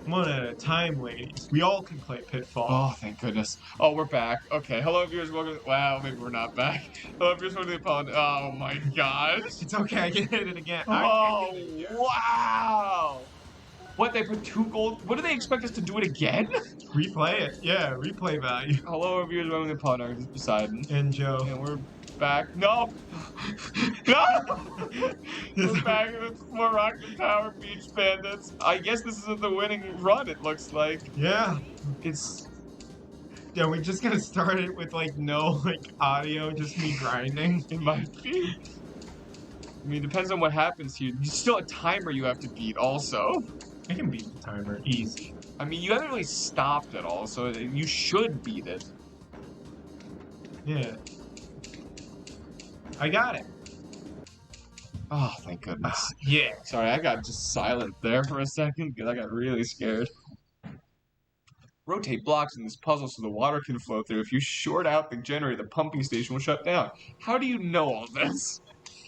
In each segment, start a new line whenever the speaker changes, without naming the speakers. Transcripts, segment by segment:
One at a time, ladies. We all can play Pitfall.
Oh, thank goodness. Oh, we're back. Okay. Hello, viewers. Welcome. Wow, maybe we're not back. Hello, viewers. Welcome to the pod. Oh my gosh.
It's okay, I can hit it again.
Oh, wow. What, they put 2 gold? What do they expect us to do it again?
Replay it. Yeah, replay value.
Hello, viewers. Welcome to the pod. This is Poseidon.
And Joe.
And we're back. No! No! We're back in the Moroccan Tower Beach Bandits. I guess this is the winning run, it looks like.
Yeah.
It's...
Yeah, we just gonna start it with like no audio, just me grinding.
It might be. I mean, it depends on what happens here. There's still a timer you have to beat also.
I can beat the timer, easy.
I mean, you haven't really stopped at all, so you should beat it.
Yeah. I got it.
Oh, thank goodness.
Yeah.
Sorry, I got just silent there for a second because I got really scared. Rotate blocks in this puzzle so the water can flow through. If you short out the generator, the pumping station will shut down. How do you know all this?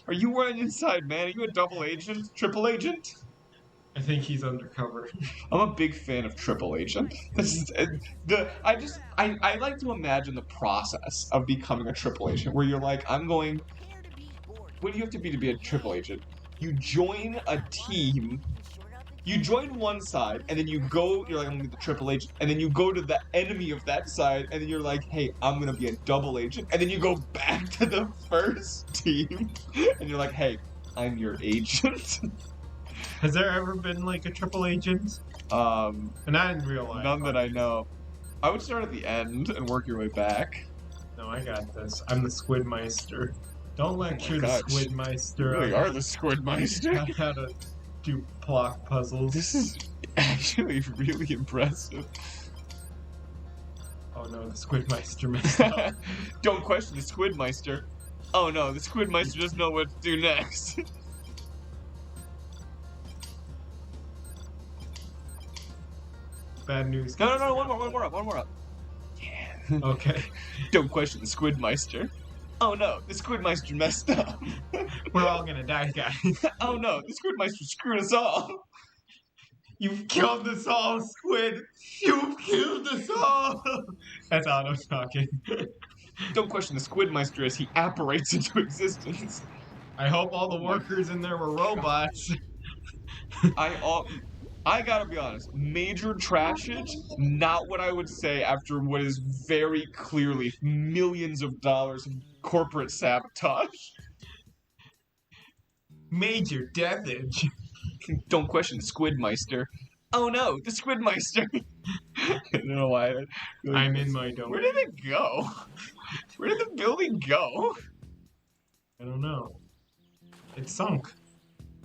Are you running inside, man? Are you a double agent? Triple agent?
I think he's undercover.
I'm a big fan of Triple Agent. I like to imagine the process of becoming a Triple Agent, where you're like, what do you have to be a Triple Agent? You join a team, you join one side, and then you're like, I'm gonna be the Triple Agent, and then you go to the enemy of that side, and then you're like, hey, I'm gonna be a Double Agent, and then you go back to the first team, and you're like, hey, I'm your agent.
Has there ever been like a triple agent? And not in real life.
None that I know. I would start at the end and work your way back.
No, I got this. I'm the Squidmeister. Don't lecture the Squidmeister.
You really are the Squidmeister.
How to do block puzzles.
This is actually really impressive.
Oh no, the Squidmeister messed up.
Don't question the Squidmeister. Oh no, the Squidmeister doesn't know what to do next.
Bad news.
No, one more up. Yeah.
Okay.
Don't question the Squidmeister. Oh no, the Squidmeister messed up.
We're all gonna die, guys.
Oh no, the Squidmeister screwed us all.
You've killed us all, Squid! You've killed us all! That's Otto talking.
Don't question the Squidmeister as he apparates into existence.
I hope all the workers in there were robots.
I gotta be honest, major trashage, not what I would say after what is very clearly millions of dollars of corporate sabotage.
Major deathage.
Don't question the Squidmeister. Oh no, the Squidmeister! I don't know why. Really
I'm in my domain.
Where did it go? Where did the building go?
I don't know. It sunk.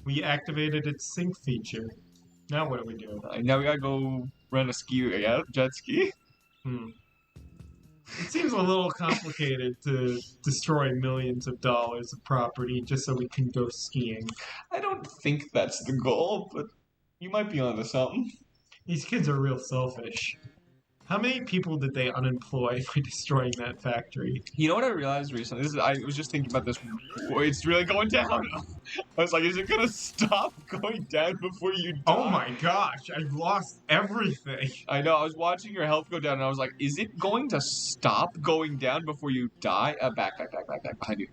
We activated its sink feature. Now what do we do?
Now we gotta go rent a jet ski.
It seems a little complicated to destroy millions of dollars of property just so we can go skiing.
I don't think that's the goal, but you might be onto something.
These kids are real selfish. How many people did they unemploy by destroying that factory?
You know what I realized recently? I was just thinking about this. It's really going down. I was like, is it gonna stop going down before you die?
Oh my gosh, I've lost everything.
I know, I was watching your health go down and I was like, is it going to stop going down before you die? Back, behind you.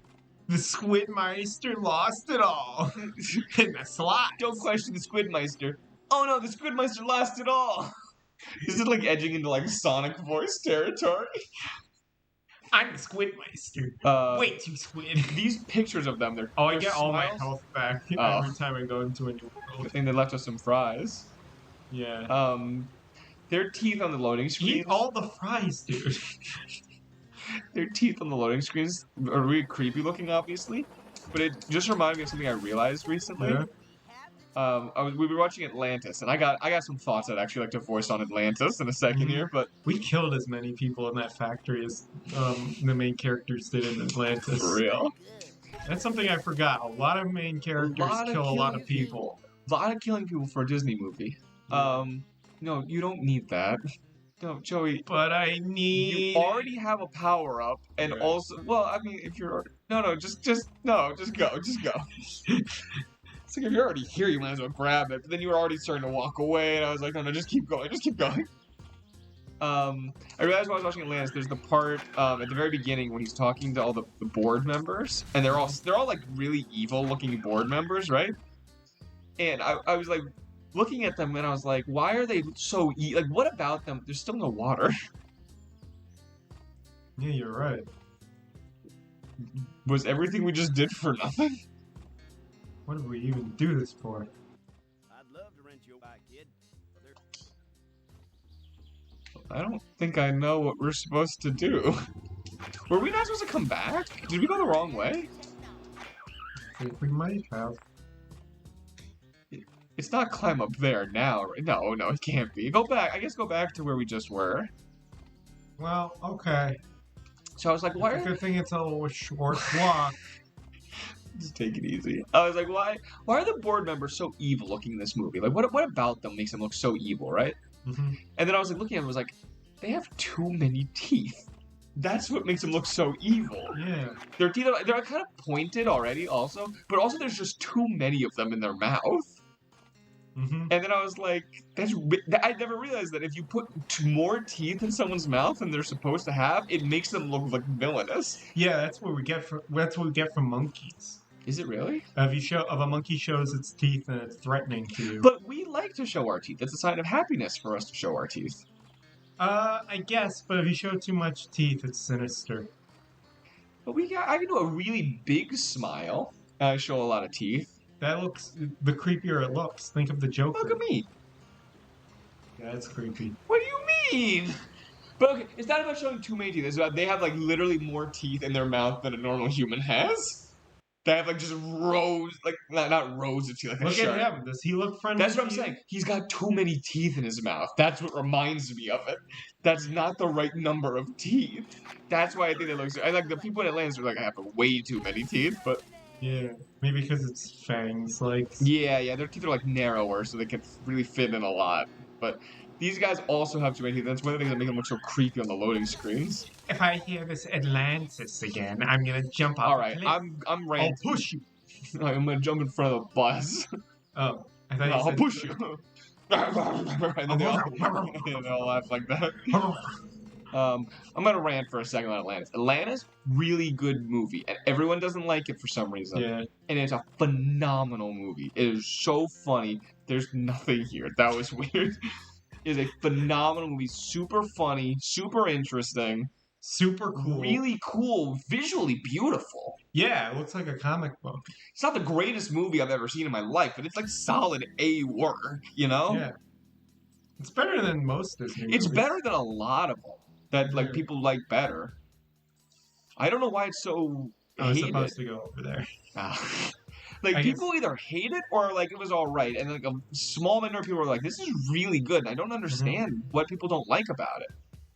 The Squidmeister lost it all. In the slot.
Don't question the Squidmeister. Oh no, the Squidmeister lost it all. This is like edging into like Sonic voice territory.
I'm the Squidmeister. Way too squid.
These pictures of them, they're
I get all my health back every time I go into a new world.
I think they left us some fries.
Yeah.
Their teeth on the loading screen.
Eat all the fries, dude.
Their teeth on the loading screens are really creepy looking, obviously. But it just reminded me of something I realized recently. Yeah. We were watching Atlantis, and I got some thoughts I'd actually like to voice on Atlantis in a second here, but...
We killed as many people in that factory as the main characters did in Atlantis.
For real?
That's something I forgot. A lot of main characters kill a lot of people.
A lot of killing people for a Disney movie. No, you don't need that. No, Joey.
But I need...
You already have a power-up, and also... Well, I mean, if you're... No, just go. It's like, if you're already here, you might as well grab it. But then you were already starting to walk away, and I was like, no, just keep going, just keep going. I realized while I was watching Atlantis, there's the part at the very beginning when he's talking to all the board members, and they're all like really evil-looking board members, right? And I was like looking at them, and I was like, why are they so like? What about them? There's still no water.
Yeah, you're right.
Was everything we just did for nothing?
What did we even do this for?
I'd love to rent you a bike, kid.
I don't think I know what we're supposed to do. Were we not supposed to come back? Did we go the wrong way?
I think we might have.
It's not climb up there now, right? No, it can't be. Go back. I guess go back to where we just were.
Well, okay.
So I was like, why
It's a
are...
good thing it's a little short walk.
Just take it easy. I was like, why are the board members so evil looking in this movie? Like, what about them makes them look so evil, right?
Mm-hmm.
And then I was like, looking at them, I was like, they have too many teeth. That's what makes them look so evil.
Yeah.
Their teeth are, they're kind of pointed already also, but also there's just too many of them in their mouth.
Mm-hmm.
And then I was like, I never realized that if you put more teeth in someone's mouth than they're supposed to have, it makes them look like villainous.
Yeah, that's what we get from monkeys.
Is it really?
If a monkey shows its teeth, then it's threatening to you.
But we like to show our teeth. It's a sign of happiness for us to show our teeth.
I guess, but if you show too much teeth, it's sinister.
But I can do a really big smile. I show a lot of teeth.
That looks, the creepier it looks. Think of the Joker.
Look at me.
Yeah, it's creepy.
What do you mean? But okay, it's not about showing too many teeth. It's about they have like literally more teeth in their mouth than a normal human has. They have like just rows, like not rows of teeth, like a
Look
shark.
at him. Does he look friendly?
That's what I'm
to you?
saying. He's got too many teeth in his mouth. That's what reminds me of it. That's not the right number of teeth. That's why I think they look so... I like the people in Atlantis are like, I have way too many teeth, but...
Yeah, maybe because it's fangs, like...
Yeah, their teeth are like narrower, so they can really fit in a lot. But these guys also have too many teeth. That's one of the things that make them look so creepy on the loading screens.
If I hear this Atlantis again, I'm gonna jump off.
Alright,
the cliff.
I'm
I'll
ranting.
push you.
I'm gonna jump in front of the bus.
Oh, I thought
I'll
you said...
push you. And then they all laugh like that. I'm gonna rant for a second on Atlantis. Atlantis, really good movie, and everyone doesn't like it for some reason.
Yeah.
And it's a phenomenal movie. It is so funny. There's nothing here. That was weird. It is a phenomenal movie. Super funny. Super interesting.
Super cool.
Really cool. Visually beautiful.
Yeah, it looks like a comic book.
It's not the greatest movie I've ever seen in my life, but it's like solid A work, you know?
Yeah. It's better than most Disney movies.
It's better than a lot of them that like people like better. I don't know why it's so
I was
hated.
supposed to go over there.
Like
I
people either hate it or like it was all right, and like a small minority of people were like, "This is really good." And I don't understand what people don't like about it.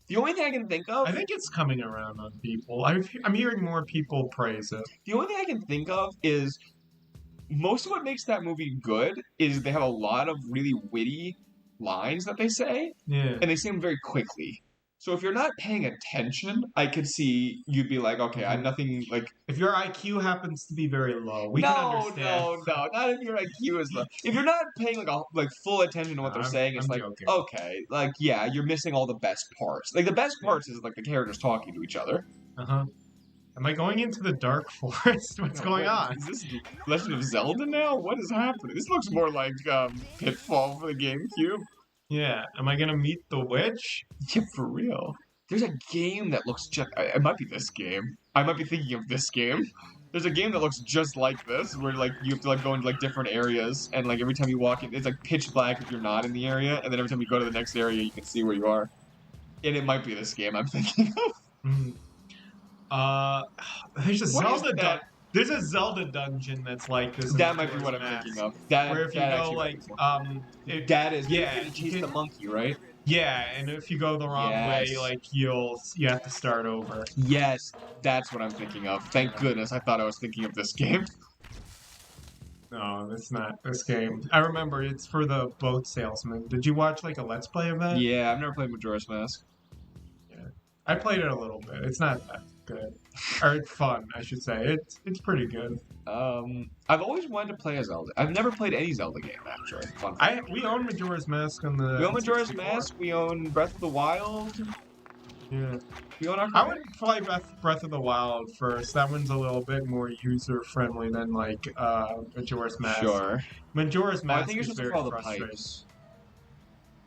The only thing I can think of,
I think it's coming around on people. I'm hearing more people praise it.
the only thing I can think of is most of what makes that movie good is they have a lot of really witty lines that they say,
Yeah.
and they say them very quickly. So if you're not paying attention, I could see you'd be like, okay, I'm nothing like.
If your IQ happens to be very low, we can understand.
No, not if your IQ is low. If you're not paying like full attention to what they're saying, it's
I'm
like,
joking.
okay, like yeah, you're missing all the best parts. Like the best parts is like the characters talking to each other.
Uh-huh. Am I going into the dark forest? What's going on?
Is this Legend of Zelda now? What is happening? This looks more like Pitfall for the GameCube.
Yeah. Am I gonna meet the witch?
Yeah, for real. There's a game that looks just... It might be this game. I might be thinking of this game. There's a game that looks just like this, where like you have to like go into like different areas, and like every time you walk in, it's like pitch black if you're not in the area, and then every time you go to the next area, you can see where you are. And it might be this game I'm thinking of.
There's a
What is
Zelda
that?
There's a Zelda dungeon that's like this. in
That might be
Majora's
what I'm
Mask,
thinking of. That,
Where if you
that
go
actually
like
might be one. That is,
yeah,
you chase the monkey, right?
yeah, and if you go the wrong way,
Yes.
like you have to start over.
Yes, that's what I'm thinking of. Thank goodness, I thought I was thinking of this game.
No, it's not this game. I remember it's for the boat salesman. Did you watch like a Let's Play of that?
Yeah, I've never played Majora's Mask.
I played it a little bit. It's not that good. Or it's fun, I should say. It's pretty good.
I've always wanted to play a Zelda. I've never played any Zelda game actually. Fun fact.
We own Majora's Mask on the
We own Majora's
64.
Mask. We own Breath of the Wild.
Yeah.
We own
I would play Breath of the Wild first. That one's a little bit more user friendly than like Majora's Mask.
Sure.
Majora's Mask
I think it's
is
just
very
called the
frustrating.
pipes.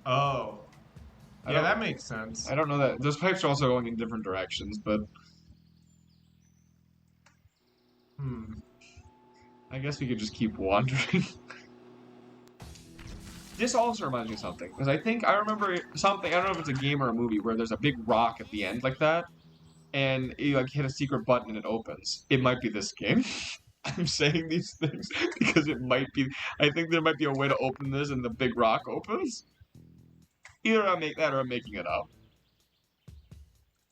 Oh.
I
Yeah,
don't-
that makes sense.
I don't know that those pipes are also going in different directions, but I guess we could just keep wandering. This also reminds me of something, because I remember something, I don't know if it's a game or a movie, where there's a big rock at the end like that, and you like hit a secret button and it opens. It might be this game. I'm saying these things because it might be, I think there might be a way to open this and the big rock opens. Either I make that or I'm making it up.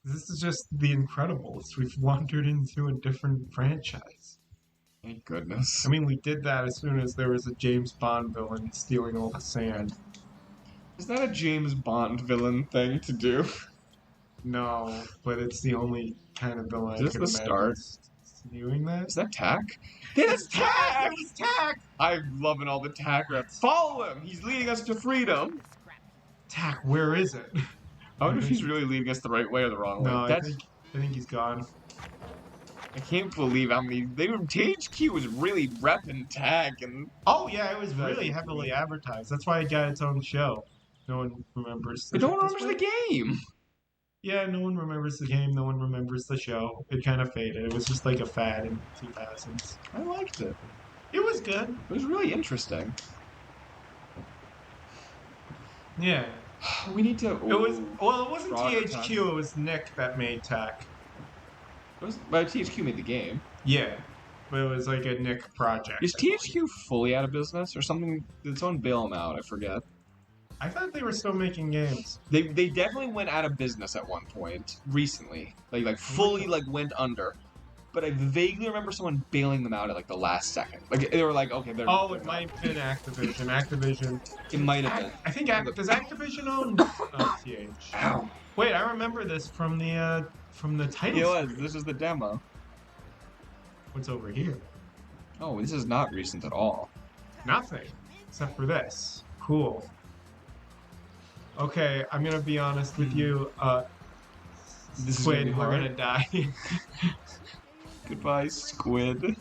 This is just The Incredibles. We've wandered into a different franchise.
Thank goodness.
I mean, we did that as soon as there was a James Bond villain stealing all the sand.
Is that a James Bond villain thing to do?
No, but it's the only kind of villain
Is
I
this
can
the
imagine
start?
doing that.
Is that Tack? That's Tack!
It's Tack!
I'm loving all the Tack reps. Follow him! He's leading us to freedom!
Tack, where is it?
I wonder if he's really leading us the right way or the wrong way.
No, I think he's gone.
I can't believe how many... THQ was really repping Tack and...
Oh yeah, it was really heavily advertised. That's why it got its own show. No one remembers.
No one remembers the game!
Yeah, no one remembers the game. No one remembers the show. It kind of faded. It was just like a fad in 2000s.
I liked it.
It was good.
It was really interesting.
Yeah.
We need to...
It was well. It wasn't
Broader
THQ.
time.
It was Nick that made Tack.
But THQ made the game.
Yeah, but it was like a Nick project.
Is THQ fully out of business or something? Did someone bail them out? I forget.
I thought they were still making games.
They definitely went out of business at one point recently. Like fully like went under. But I vaguely remember someone bailing them out at like the last second. Like they were like, okay, they're.
Oh, it might have been Activision. Activision.
It might have been.
I think does Activision own TH?
Ow.
Wait, I remember this from the title.
It was.
screen.
This is the demo.
What's over here?
Oh, this is not recent at all.
Nothing, except for this. Cool. Okay, I'm gonna be honest with you.
This is
Squid,
gonna be
we're
hard.
gonna die.
Goodbye, Squid.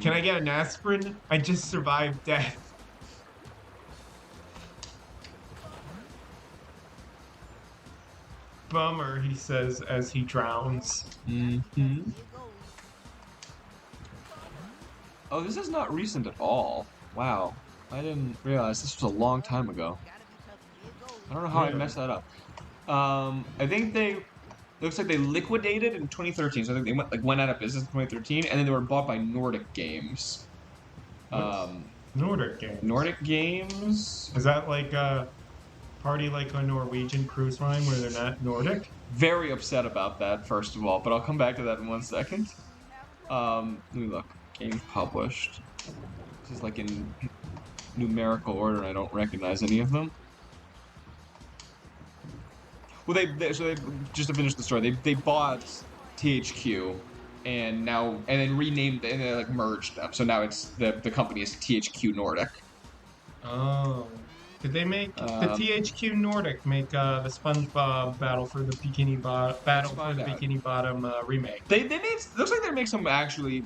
Can I get an aspirin? I just survived death. Bummer, he says as he drowns.
Mm-hmm. Oh, this is not recent at all. Wow. I didn't realize this was a long time ago. I don't know how I
Really?
messed that up. I think it looks like they liquidated in 2013, so I think they went out of business in 2013, and then they were bought by Nordic Games.
Nordic game.
Nordic Games?
Is that like a party like a Norwegian cruise line where they're not Nordic?
Very upset about that, first of all, but I'll come back to that in 1 second. Let me look. Games published. This is like in numerical order, and I don't recognize any of them. Well, so just to finish the story, they bought THQ, and then renamed and they like merged them. So now it's the company is THQ Nordic.
Oh. Did they make the THQ Nordic make the SpongeBob Battle for the Bikini Bottom remake?
They made looks like they make some actually.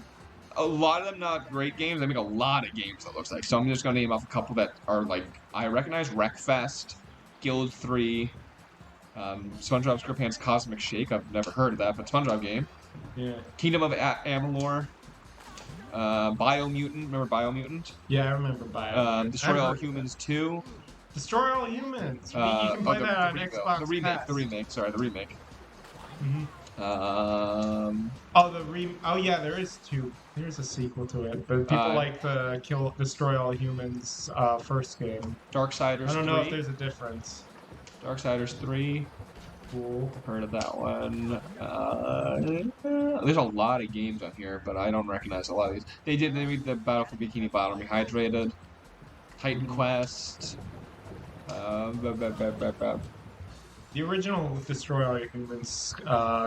A lot of them not great games. They make a lot of games, it looks like. So I'm just going to name off a couple that are, like, I recognize. Wreckfest, Guild 3, SpongeBob SquarePants Cosmic Shake. I've never heard of that, but SpongeBob game.
Yeah.
Kingdom of Amalur. Biomutant. Remember Biomutant?
Yeah, I remember Bio.
Destroy All Humans 2.
Destroy All Humans. You can play that on Xbox
The remake.
Pass.
The remake. Sorry, the remake.
Mm-hmm. Oh yeah, there is two. There's a sequel to it, but people like the Destroy All Humans first game.
Darksiders 3.
I don't know if there's a difference.
Darksiders 3.
Cool.
Heard of that one. There's a lot of games on here, but I don't recognize a lot of these. They made the Battle for Bikini Bottom Rehydrated, Titan Quest.
The original Destroy All Humans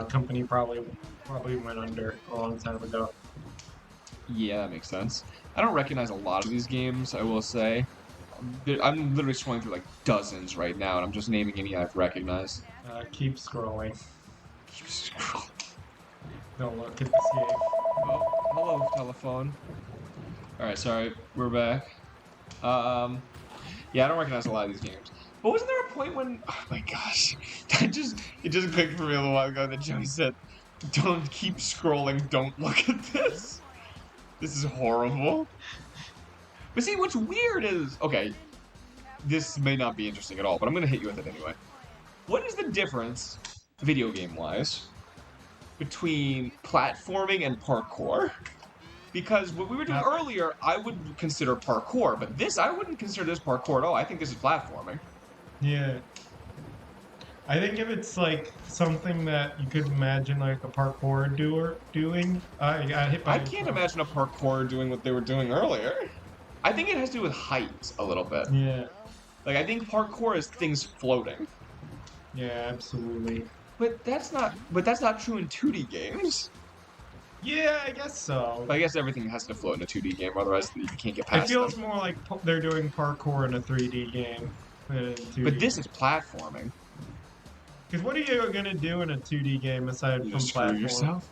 company probably went under a long time ago.
Yeah, that makes sense. I don't recognize a lot of these games, I will say. I'm literally scrolling through like dozens right now, and I'm just naming any I've recognized.
Keep scrolling.
Keep scrolling.
Don't look at the escape.
Oh, hello, telephone. Alright, sorry, we're back. Yeah, I don't recognize a lot of these games. But wasn't there a point when... Oh my gosh. It just clicked for me a little while ago that Joey said, don't keep scrolling, don't look at this. This is horrible. But see, what's weird is... Okay, this may not be interesting at all, but I'm going to hit you with it anyway. What is the difference, video game-wise, between platforming and parkour? Because what we were doing earlier, I would consider parkour, but this, I wouldn't consider this parkour at all. I think this is platforming.
Yeah. I think if it's like something that you could imagine like a parkour doer doing, I got hit by
I can't imagine a parkour doing what they were doing earlier. I think it has to do with height a little bit.
Yeah.
Like, I think parkour is things floating.
Yeah, absolutely.
But that's not true in 2D games.
Yeah, I guess so.
But I guess everything has to float in a 2D game, otherwise you can't get past
it feels
them.
more like they're doing parkour in a 3D game than in a 2D.
But this is platforming.
Because what are you gonna do in a 2D game aside
You
from
just screw
platform?
yourself?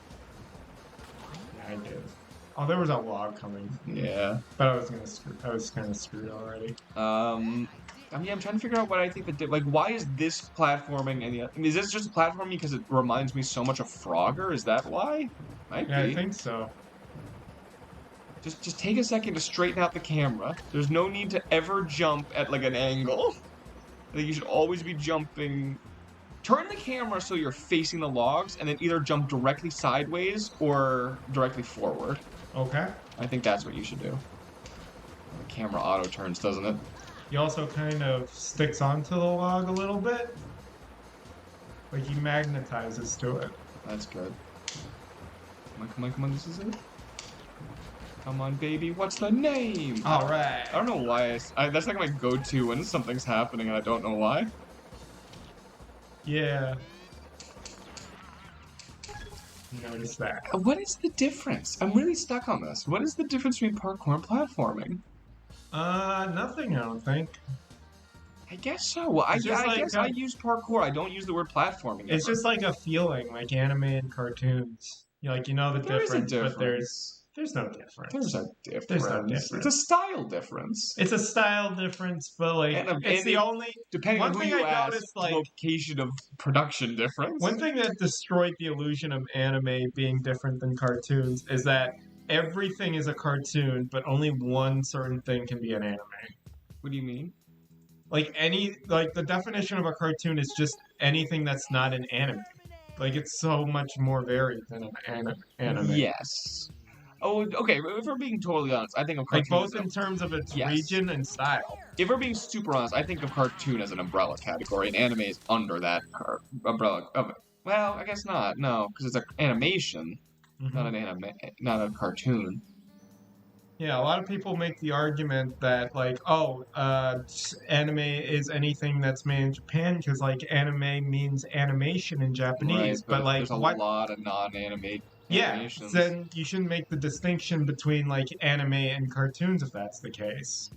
Yeah, I did. Oh, there was a log coming.
Yeah.
But I was kind of screwed already.
I mean, I'm trying to figure out what I think like, why is this platforming and I mean, is this just platforming because it reminds me so much of Frogger? Is that why? Might
Yeah,
be.
I think so.
Just take a second to straighten out the camera. There's no need to ever jump at like an angle. I think you should always be jumping. Turn the camera so you're facing the logs, and then either jump directly sideways or directly forward.
Okay.
I think that's what you should do. The camera auto turns, doesn't it?
He also kind of sticks onto the log a little bit. Like he magnetizes to it.
That's good. Come on, this is it. Come on, baby, what's the name?
Alright.
I don't know why. That's like my go-to when something's happening and I don't know why.
Yeah. Notice that.
What is the difference? I'm really stuck on this. What is the difference between parkour and platforming?
Nothing, I don't think.
I guess so. Well, I guess I use parkour. I don't use the word platforming.
It's just like a feeling, like anime and cartoons. You know the difference, but there's no difference.
There's a difference.
There's no difference.
It's a style difference.
It's a style difference, but like it's the only.
Depending on who you ask,
noticed, like,
location of production difference.
One thing that destroyed the illusion of anime being different than cartoons is that everything is a cartoon, but only one certain thing can be an anime.
What do you mean?
Like the definition of a cartoon is just anything that's not an anime. Like it's so much more varied than an anime.
Yes. Oh, okay. If we're being totally honest, I think of cartoon
like both in terms of its region and style.
If we're being super honest, I think of cartoon as an umbrella category, and anime is under that umbrella of it. Well, I guess not. No, because it's an animation, not a cartoon.
Yeah, a lot of people make the argument that, like, anime is anything that's made in Japan because, like, anime means animation in Japanese.
Right,
but like,
there's a lot of non-anime animations.
Yeah, then you shouldn't make the distinction between, like, anime and cartoons if that's the case.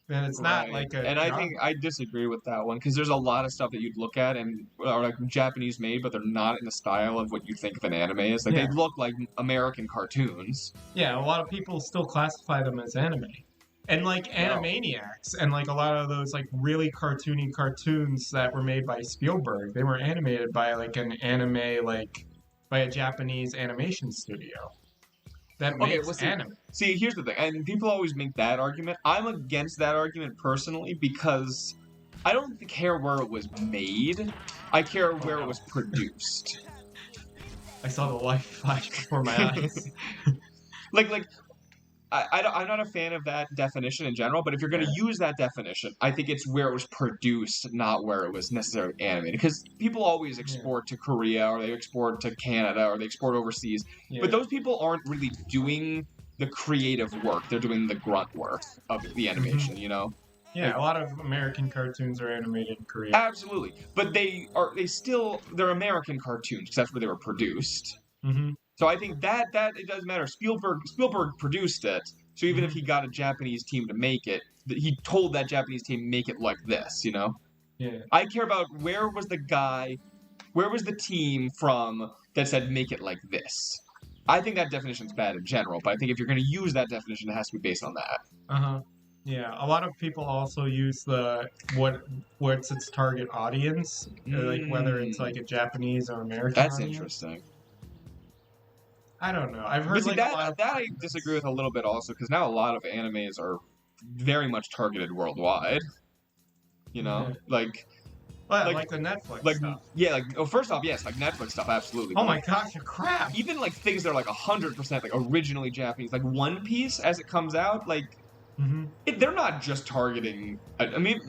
Then it's not like a...
And I think I disagree with that one, because there's a lot of stuff that you'd look at and are like Japanese made, but they're not in the style of what you think of an anime is. Like, they look like American cartoons.
Yeah, a lot of people still classify them as anime. And like Animaniacs and like a lot of those like really cartoony cartoons that were made by Spielberg, they were animated by like an anime, like by a Japanese animation studio. That makes anime.
See, here's the thing, and people always make that argument. I'm against that argument personally because I don't care where it was made. I care where it was produced.
I saw the light flash before my eyes.
I'm not a fan of that definition in general, but if you're going to use that definition, I think it's where it was produced, not where it was necessarily animated. Because people always export to Korea, or they export to Canada, or they export overseas. Yeah. But those people aren't really doing the creative work. They're doing the grunt work of the animation, you know?
Yeah, a lot of American cartoons are animated in Korea.
Absolutely, but they're American cartoons because that's where they were produced.
Mm-hmm.
So I think that it does matter. Spielberg produced it, so even if he got a Japanese team to make it, he told that Japanese team make it like this.
Yeah.
I care about where was the team from that said make it like this. I think that definition's bad in general, but I think if you're going to use that definition, it has to be based on that.
Uh-huh. Yeah, a lot of people also use what's its target audience, like whether it's like a Japanese or American
That's
audience.
interesting.
I don't know. I've heard
See,
like a lot of
that I disagree with a little bit also, because now a lot of animes are very much targeted worldwide.
Yeah.
Like
the Netflix stuff.
Yeah, first off, yes, like Netflix stuff, absolutely.
Oh my gosh, a crap!
Even like things that are like 100% like originally Japanese, like One Piece as it comes out, like they're not just targeting. I mean,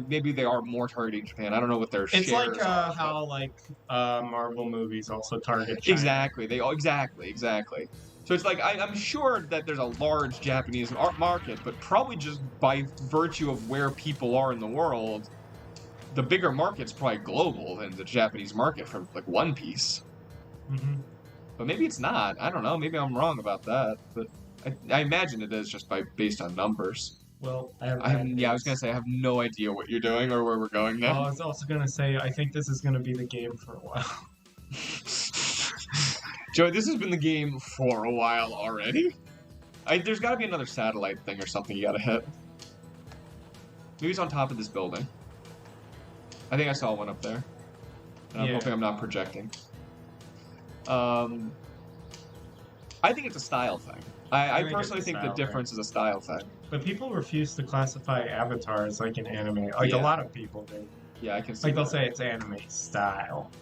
maybe they are more targeting Japan. I don't know what their shares
It's like
are,
how Marvel movies also target China.
Exactly. Exactly. So it's like I'm sure that there's a large Japanese market, but probably just by virtue of where people are in the world, the bigger market's probably global than the Japanese market for like One Piece. But maybe it's not. I don't know. Maybe I'm wrong about that. But I imagine it is just based on numbers.
Well,
I was gonna say I have no idea what you're doing or where we're going now.
I was also gonna say I think this is gonna be the game for a while.
Joey, this has been the game for a while already. There's got to be another satellite thing or something you gotta hit. Maybe it's on top of this building. I think I saw one up there. And I'm hoping I'm not projecting. I think it's a style thing. I personally think the difference is a style thing.
But people refuse to classify Avatar as like an anime. Like a lot of people do.
Yeah, I can see.
Like they'll say it's anime style.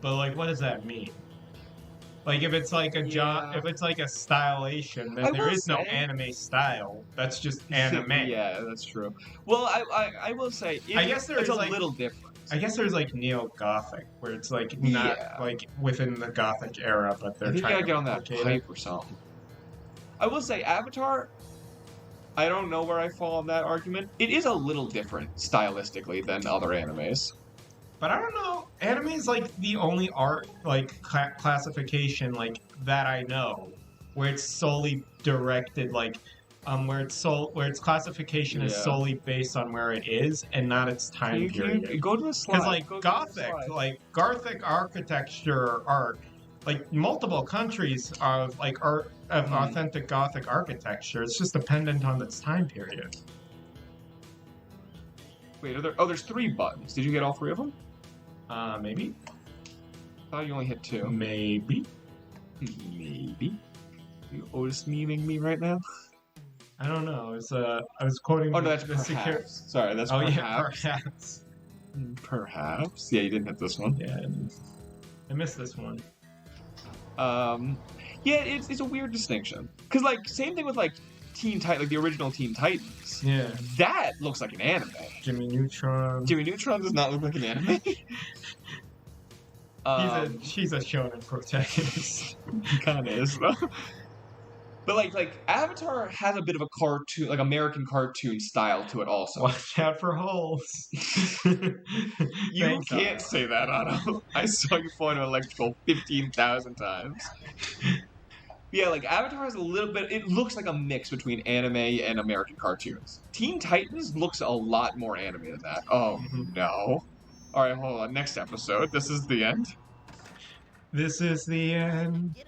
But like, what does that mean? Like if it's like if it's like a stylation, then there is no anime style. That's just anime.
Yeah, that's true. Well, I will say
I guess
it's a little different.
I guess there's like neo-gothic, where it's like not like within the gothic era, but they're trying to
get on that hype or something. I will say Avatar, I don't know where I fall on that argument. It is a little different stylistically than other animes.
But I don't know. Anime is like the only art like classification like that I know where it's solely directed like where its classification is solely based on where it is and not its time period.
Go to the slide.
Because like Gothic architecture art, like multiple countries of like art of authentic Gothic architecture. It's just dependent on its time period.
Wait, there's 3 buttons. Did you get all 3 of them?
Maybe.
I thought you only hit 2.
Maybe.
You Otis memeing me right now?
I don't know. I was quoting.
Oh no, that's perhaps. Sorry, that's perhaps.
Yeah, perhaps.
Perhaps. Yeah, you didn't hit this one.
Yeah, I missed this one.
Yeah, it's a weird distinction. Cause like same thing with like like the original Teen Titans.
Yeah.
That looks like an anime.
Jimmy Neutron.
Jimmy Neutron does not look like an anime.
She's a shonen protagonist.
Kind of is though. But like Avatar has a bit of a cartoon, like American cartoon style to it also.
Watch out for holes.
You can't say that, Otto. I saw you fall into electrical 15,000 times. Yeah, like Avatar has a little bit. It looks like a mix between anime and American cartoons. Teen Titans looks a lot more anime than that. Oh no! All right, hold on. Next episode. This is the end.
This is the end.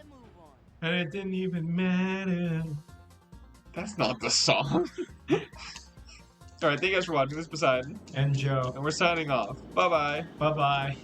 And it didn't even matter.
That's not the song. Alright, thank you guys for watching. This is Poseidon.
And Joe.
And we're signing off. Bye-bye.
Bye-bye.